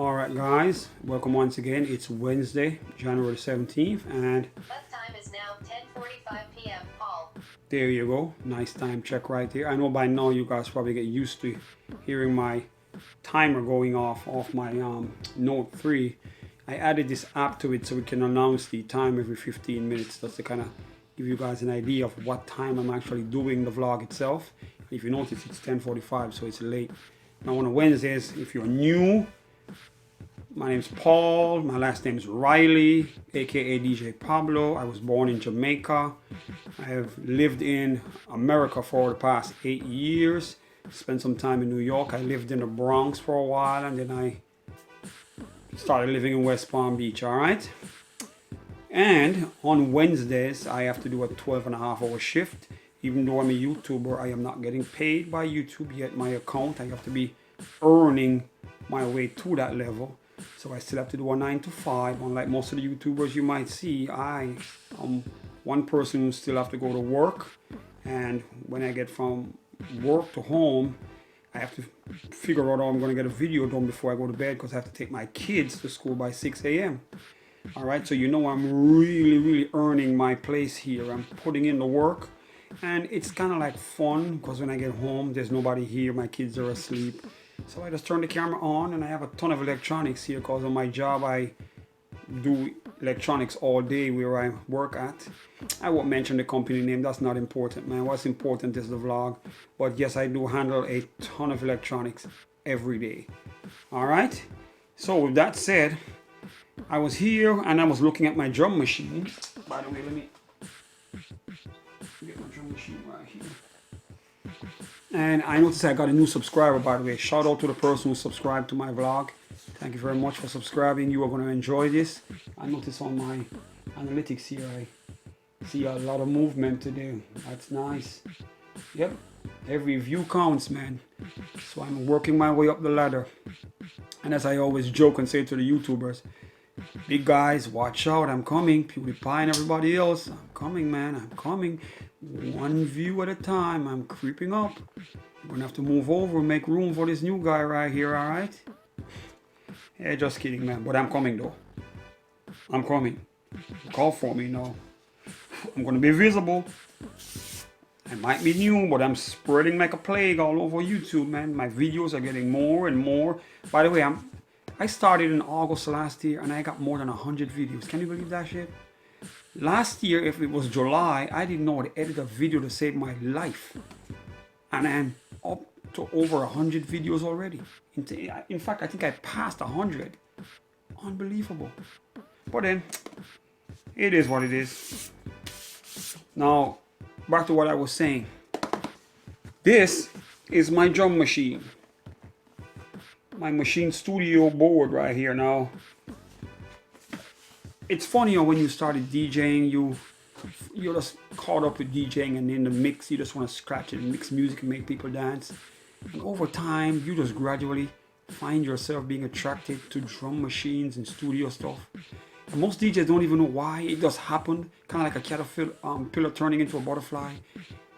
All right, guys, welcome once again. It's Wednesday, January 17th, and Bus time is now 10:45 p.m. Paul. there you go. Nice time check right there. I know by now you guys probably get used to hearing my timer going off my Note 3. I added this app to it so we can announce the time every 15 minutes. That's to kind of give you guys an idea of what time I'm actually doing the vlog itself. If you notice, it's 10:45, so it's late. Now on Wednesdays, if you're new, my name's Paul. My last name is Riley, aka DJ Pablo. I was born in Jamaica. I have lived in America for the past 8 years. Spent some time in New York. I lived in the Bronx for a while, and then I started living in West Palm Beach. All right. And on Wednesdays, I have to do a 12.5 hour shift. Even though I'm a YouTuber, I am not getting paid by YouTube yet. My account, I have to be earning my way to that level. So I still have to do a 9 to 5. Unlike most of the YouTubers you might see, I am one person who still have to go to work. And when I get from work to home, I have to figure out how I'm going to get a video done before I go to bed, because I have to take my kids to school by 6 a.m. All right, so you know I'm really earning my place here. I'm putting in the work, and it's kind of like fun, because when I get home, there's nobody here. My kids are asleep. So I just turn the camera on, and I have a ton of electronics here, because on my job I do electronics all day where I work at. I won't mention the company name. That's not important, man. What's important is the vlog. But yes, I do handle a ton of electronics every day. All right. So with that said, I was here and I was looking at my drum machine. By the way, let me get my drum machine right here. And I noticed I got a new subscriber, by the way. Shout out to the person who subscribed to my vlog. Thank you very much for subscribing. You are going to enjoy this. I noticed on my analytics here, I see a lot of movement today. That's nice. Yep, every view counts, man. So I'm working my way up the ladder. And as I always joke and say to the YouTubers, big guys, watch out, I'm coming. PewDiePie and everybody else, I'm coming, man, I'm coming. One view at a time, I'm creeping up. I'm gonna have to move over, make room for this new guy right here, all right? Yeah, just kidding, man, but I'm coming though. I'm coming. Call for me now. I'm gonna be visible. I might be new, but I'm spreading like a plague all over YouTube, man. My videos are getting more and more. By the way, I started in August last year, and I got more than 100 videos. Can you believe that shit? Last year, if it was July, I didn't know how to edit a video to save my life. And I'm up to over 100 videos already. In fact, I think I passed 100. Unbelievable. But then, it is what it is. Now, back to what I was saying. This is my drum machine. My machine studio board right here now. It's funny how when you started DJing, you're just caught up with DJing, and in the mix you just want to scratch it and mix music and make people dance. And over time you just gradually find yourself being attracted to drum machines and studio stuff. And most DJs don't even know why. It just happened, kind of like a caterpillar turning into a butterfly.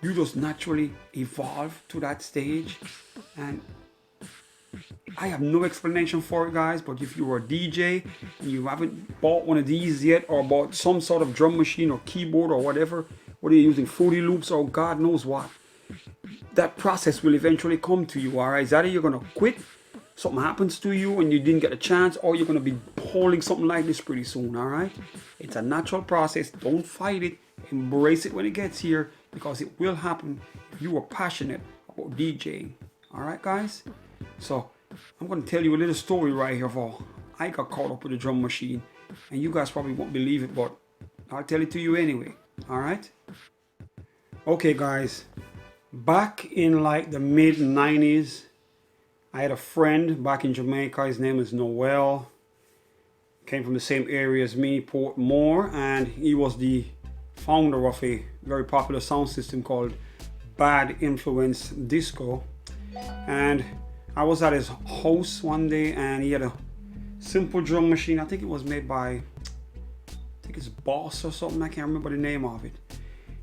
You just naturally evolve to that stage, and I have no explanation for it, guys, but if you're a DJ and you haven't bought one of these yet, or bought some sort of drum machine or keyboard or whatever, whether you're using Fruity Loops or God knows what, that process will eventually come to you, all right? Is either you're going to quit, something happens to you and you didn't get a chance, or you're going to be holding something like this pretty soon, all right? It's a natural process. Don't fight it. Embrace it when it gets here, because it will happen if you are passionate about DJing, all right, guys? So I'm going to tell you a little story right here of how I got caught up with the drum machine, and you guys probably won't believe it, but I'll tell it to you anyway. All right. Okay, guys, back in like the mid 90s, I had a friend back in Jamaica. His name is Noel. Came from the same area as me, Portmore, and he was the founder of a very popular sound system called Bad Influence Disco. And I was at his house one day, and he had a simple drum machine. I think it was made by, I think it's Boss or something. I can't remember the name of it.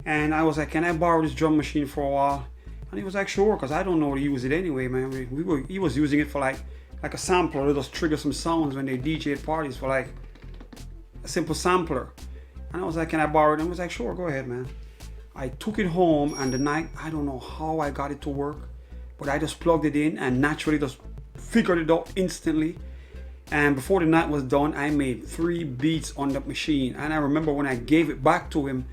And I was like, can I borrow this drum machine for a while? And he was like, sure, because I don't know how to use it anyway, man. He was using it for like like a sampler that just trigger some sounds when they DJ at parties for like a simple sampler. And I was like, can I borrow it? And I was like, sure, go ahead, man. I took it home, and the night, I don't know how I got it to work, but I just plugged it in and naturally just figured it out instantly. And before the night was done, I made 3 beats on that machine. And I remember when I gave it back to him,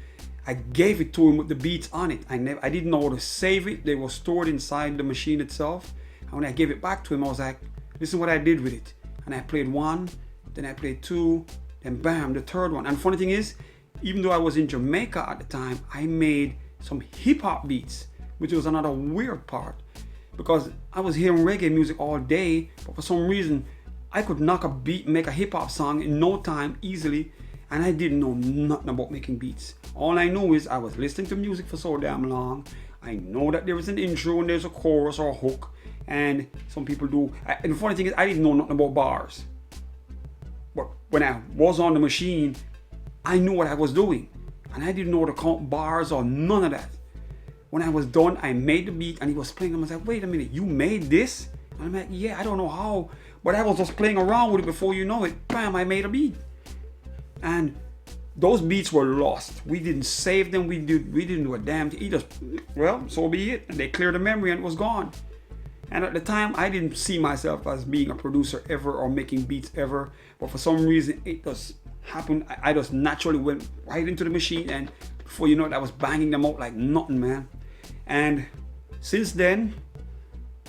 I gave it to him with the beats on it. I didn't know how to save it. They were stored inside the machine itself. And when I gave it back to him, I was like, listen what I did with it. And I played 1, then I played 2, then bam, the 3rd one. And the funny thing is, even though I was in Jamaica at the time, I made some hip hop beats, which was another weird part, because I was hearing reggae music all day, but for some reason, I could knock a beat, make a hip hop song in no time easily, and I didn't know nothing about making beats. All I know is I was listening to music for so damn long. I know that there is an intro and there's a chorus or a hook, and some people do. And the funny thing is, I didn't know nothing about bars. But when I was on the machine, I knew what I was doing, and I didn't know to count bars or none of that. When I was done, I made the beat, and he was playing. I was like, wait a minute, you made this? And I'm like, yeah, I don't know how, but I was just playing around with it. Before you know it, bam, I made a beat. And those beats were lost. We didn't save them. We didn't do a damn thing. He just, well, so be it. And they cleared the memory and it was gone. And at the time, I didn't see myself as being a producer ever or making beats ever. But for some reason, it just happened. I just naturally went right into the machine, and before you know it, I was banging them out like nothing, man. And since then,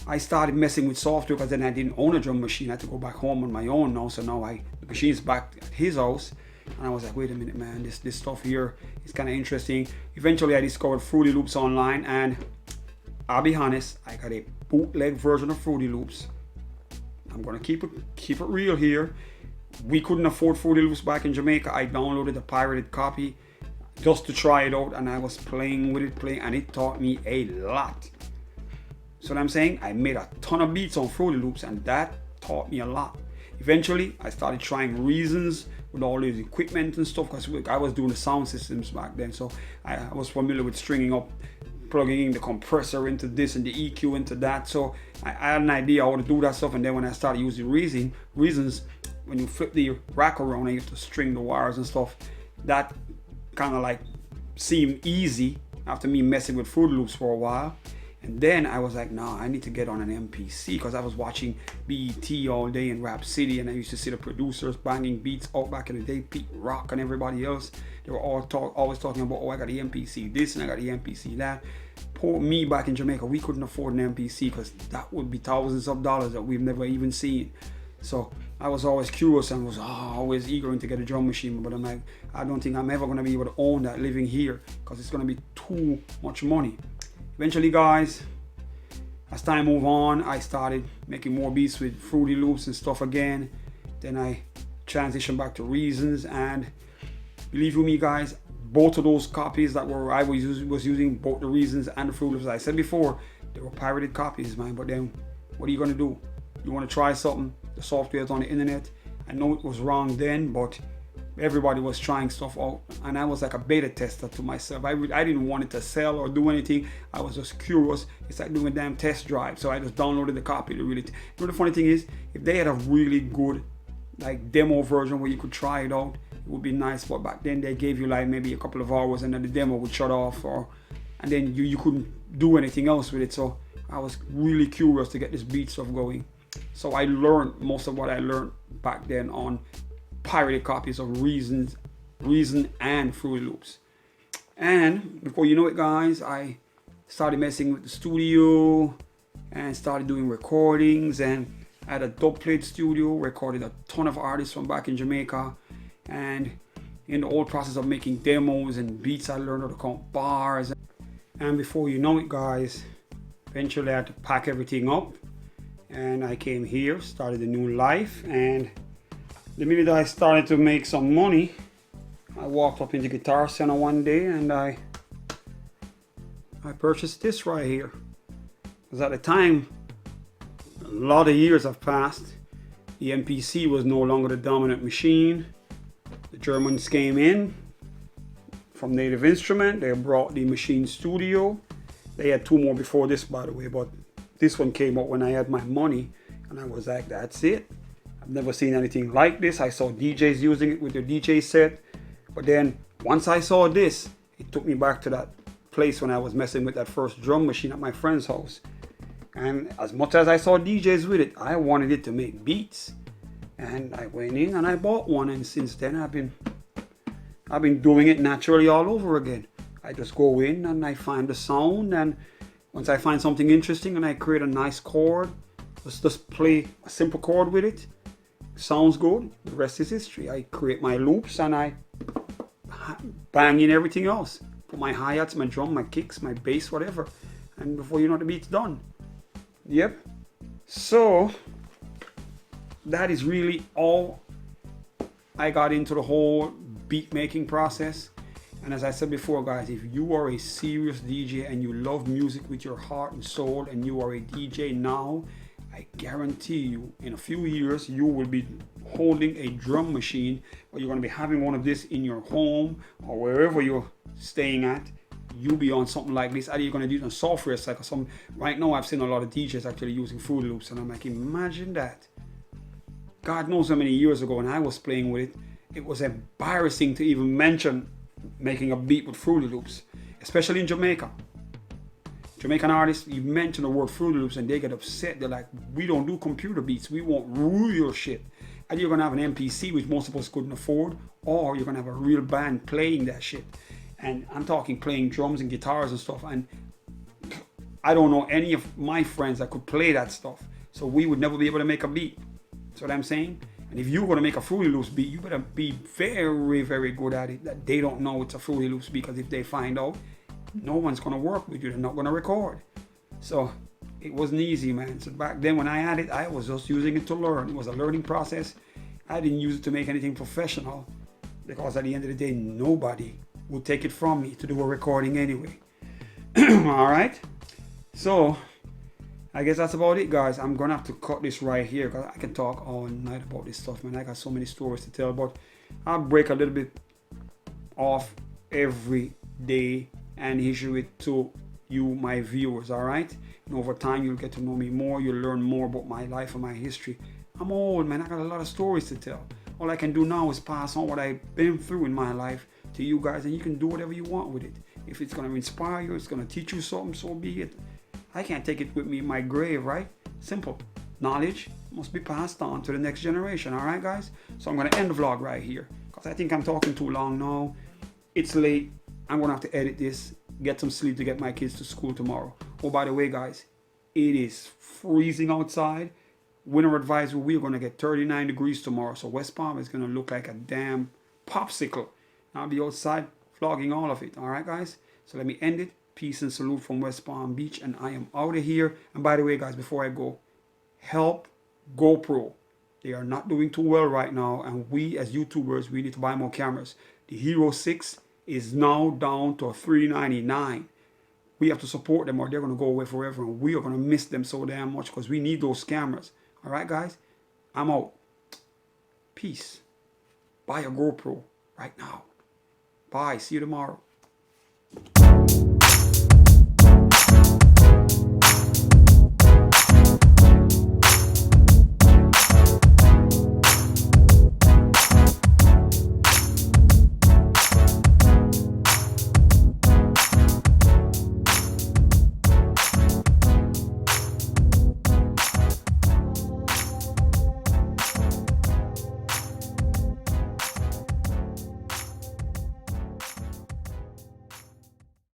I started messing with software, because then I didn't own a drum machine. I had to go back home on my own now. So now the machine's back at his house. And I was like, wait a minute, man, this stuff here is kind of interesting. Eventually, I discovered Fruity Loops online, and I'll be honest, I got a bootleg version of Fruity Loops. I'm gonna keep it real here. We couldn't afford Fruity Loops back in Jamaica. I downloaded a pirated copy just to try it out, and I was playing with it, and it taught me a lot. So what I'm saying, I made a ton of beats on Fruity Loops, and that taught me a lot. Eventually, I started trying Reasons with all this equipment and stuff, because I was doing the sound systems back then. So I was familiar with stringing up, plugging in the compressor into this and the EQ into that. So I had an idea how to do that stuff. And then when I started using Reasons, when you flip the rack around and you have to string the wires and stuff, that kind of like seemed easy after me messing with Fruity Loops for a while. And then I was like, nah, I need to get on an MPC, because I was watching BET all day in Rap City, and I used to see the producers banging beats out back in the day, Pete Rock and everybody else. They were always talking about, oh, I got the MPC this and I got the MPC that. Poor me back in Jamaica, we couldn't afford an MPC, because that would be thousands of dollars that we've never even seen. So I was always curious and was always eager to get a drum machine, but I'm like, I don't think I'm ever going to be able to own that living here, because it's going to be too much money. Eventually, guys, as time moved on, I started making more beats with Fruity Loops and stuff again. Then I transitioned back to Reasons, and believe you me, guys, both of those copies that I was using, both the Reasons and the Fruity Loops, as I said before, they were pirated copies, man. But then, what are you gonna do? You want to try something? The software is on the internet. I know it was wrong then, but everybody was trying stuff out, and I was like a beta tester to myself. I didn't want it to sell or do anything. I was just curious. It's like doing a damn test drive. So I just downloaded the copy to really. You know, the funny thing is, if they had a really good like demo version where you could try it out, it would be nice. But back then they gave you like maybe a couple of hours, and then the demo would shut off, and then you couldn't do anything else with it. So I was really curious to get this beat stuff going. So I learned most of what I learned back then on pirated copies of Reason and Fruity Loops. And before you know it, guys, I started messing with the studio and started doing recordings, and I had a dubplate studio, recorded a ton of artists from back in Jamaica. And in the whole process of making demos and beats, I learned how to count bars. And before you know it, guys, eventually I had to pack everything up, and I came here, started a new life. And the minute I started to make some money, I walked up into Guitar Center one day, and I purchased this right here. Because at the time, a lot of years have passed. The MPC was no longer the dominant machine. The Germans came in from Native Instrument. They brought the Machine Studio. They had 2 more before this, by the way, but this one came out when I had my money. And I was like, that's it. I've never seen anything like this. I saw DJs using it with their DJ set. But then once I saw this, it took me back to that place when I was messing with that first drum machine at my friend's house. And as much as I saw DJs with it, I wanted it to make beats. And I went in and I bought one. And since then I've been doing it naturally all over again. I just go in and I find the sound, and once I find something interesting and I create a nice chord, just play a simple chord with it. Sounds good. The rest is history. I create my loops and I bang in everything else. Put my hi-hats, my drum, my kicks, my bass, whatever. And before you know, the beat's done. Yep. So that is really all I got into the whole beat making process. And as I said before, guys, if you are a serious DJ and you love music with your heart and soul, and you are a DJ now, I guarantee you in a few years you will be holding a drum machine, or you're going to be having one of this in your home or wherever you're staying at. You'll be on something like this. Either you're going to do it on software like or some. Right now I've seen a lot of DJs actually using Fruity Loops, and I'm like, imagine that. God knows how many years ago when I was playing with it, it was embarrassing to even mention making a beat with Fruity Loops, especially in Jamaica. Jamaican artists, you mention the word Fruity Loops and they get upset. They're like, we don't do computer beats, we want real shit. And you're gonna have an MPC, which most of us couldn't afford, or you're gonna have a real band playing that shit. And I'm talking playing drums and guitars and stuff, and I don't know any of my friends that could play that stuff, so we would never be able to make a beat. That's what I'm saying. And if you're going to make a Fruity Loops beat, you better be very, very good at it, that they don't know it's a Fruity Loops, because if they find out, no one's going to work with you. They're not going to record. So it wasn't easy, man. So back then when I had it, I was just using it to learn. It was a learning process. I didn't use it to make anything professional, because at the end of the day, nobody would take it from me to do a recording anyway. All right. So I guess that's about it, guys. I'm gonna have to cut this right here, because I can talk all night about this stuff, man. I got so many stories to tell, but I'll break a little bit off every day and issue it to you, my viewers. All right, and over time you'll get to know me more. You'll learn more about my life and my history. I'm old, man. I got a lot of stories to tell. All I can do now is pass on what I've been through in my life to you guys, and you can do whatever you want with it. If it's gonna inspire you, it's gonna teach you something, so be it. I can't take it with me in my grave, right? Simple. Knowledge must be passed on to the next generation, all right, guys? So I'm going to end the vlog right here, because I think I'm talking too long now. It's late. I'm going to have to edit this, get some sleep to get my kids to school tomorrow. Oh, by the way, guys, it is freezing outside. Winter advisory, we're going to get 39 degrees tomorrow. So West Palm is going to look like a damn popsicle. I'll be outside vlogging all of it, all right, guys? So let me end it. Peace and salute from West Palm Beach, and I am out of here. And by the way, guys, before I go, help GoPro. They are not doing too well right now, and we as YouTubers, we need to buy more cameras. The Hero 6 is now down to $399. We have to support them, or they're going to go away forever, and we are going to miss them so damn much, because we need those cameras. All right, guys, I'm out. Peace. Buy a GoPro right now. Bye. See you tomorrow.